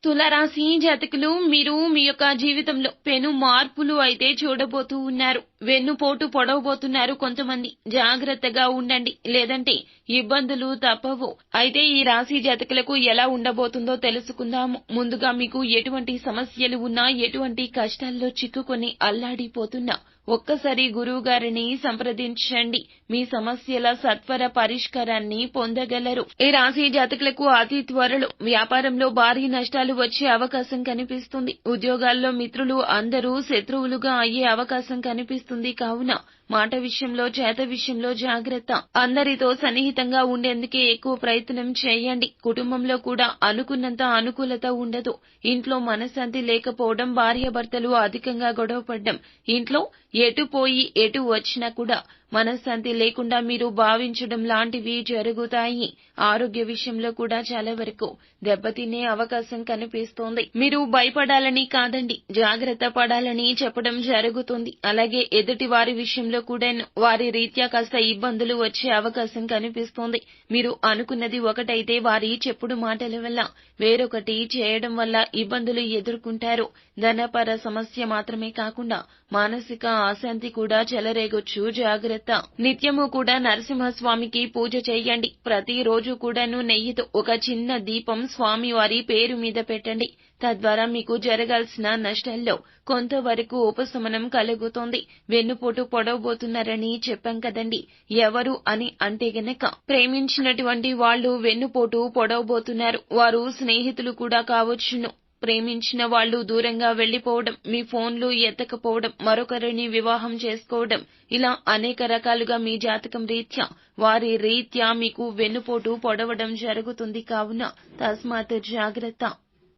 తులారాశి జాతకులు మీరు మీ యొక్క జీవితంలో పెను మార్పులు అయితే చూడబోతూ ఉన్నారు. వెన్నుపోటు పొడవబోతున్నారు కొంతమంది. జాగ్రత్తగా ఉండండి, లేదంటే ఇబ్బందులు తప్పవు. అయితే ఈ రాశి జాతకులకు ఎలా ఉండబోతుందో తెలుసుకుందాము. ముందుగా మీకు ఎటువంటి సమస్యలు ఉన్నా, ఎటువంటి కష్టాల్లో చిక్కుకొని అల్లాడిపోతున్నా ఒక్కసారి గురువు గారిని సంప్రదించండి. మీ సమస్యల సత్వర పరిష్కారాన్ని పొందగలరు. ఈ రాశి జాతకులకు అతి త్వరలో వ్యాపారంలో భారీ నష్టాలు వచ్చే అవకాశం కనిపిస్తుంది. ఉద్యోగాల్లో మిత్రులు అందరూ శత్రువులుగా అయ్యే అవకాశం కనిపిస్తుంది. కావున మాట విషయంలో, చేత విషయంలో జాగ్రత్త. అందరితో సన్నిహితంగా ఉండేందుకే ఎక్కువ ప్రయత్నం చేయండి. కుటుంబంలో కూడా అనుకున్నంత అనుకూలత ఉండదు. ఇంట్లో మనశ్శాంతి లేకపోవడం, భార్యాభర్తలు అధికంగా గొడవపడ్డం, ఇంట్లో ఎటు పోయి ఎటు వచ్చినా కూడా మనశ్శాంతి లేకుండా మీరు భావించడం లాంటివి జరుగుతాయి. ఆరోగ్య విషయంలో కూడా చాలా వరకు దెబ్బతినే అవకాశం కనిపిస్తోంది. మీరు భయపడాలని కాదండి, జాగ్రత్త పడాలని చెప్పడం జరుగుతుంది. అలాగే ఎదుటి వారి విషయంలో కూడా వారి రీత్యా కాస్త ఇబ్బందులు వచ్చే అవకాశం కనిపిస్తోంది. మీరు అనుకున్నది ఒకటైతే వారి చెప్పుడు మాటల వల్ల వేరొకటి చేయడం వల్ల ఇబ్బందులు ఎదుర్కొంటారు. ధనపర సమస్య మాత్రమే కాకుండా మానసిక అశాంతి కూడా చెలరేగొచ్చు. జాగ్రత్త. నిత్యము కూడా నరసింహస్వామికి పూజ చేయండి. ప్రతిరోజు కూడాను నెయ్యితో ఒక చిన్న దీపం స్వామి వారి పేరు మీద పెట్టండి. తద్వారా మీకు జరగాల్సిన నష్టాల్లో కొంతవరకు ఉపశమనం కలుగుతోంది. వెన్నుపోటు పొడవబోతున్నారని చెప్పాం కదండి. ఎవరు అని అంటే గనక ప్రేమించినటువంటి వాళ్ళు వెన్నుపోటు పొడవబోతున్నారు. వారు స్నేహితులు కూడా కావచ్చును. ప్రేమించిన వాళ్ళు దూరంగా వెళ్లిపోవడం, మీ ఫోన్లు ఎత్తకపోవడం, మరొకరిని వివాహం చేసుకోవడం, ఇలా అనేక రకాలుగా మీ జాతకం రీత్యా వారి రీత్యా మీకు వెన్నుపోటు పొడవడం జరుగుతుంది. కావున తస్మాత్ జాగ్రత్త.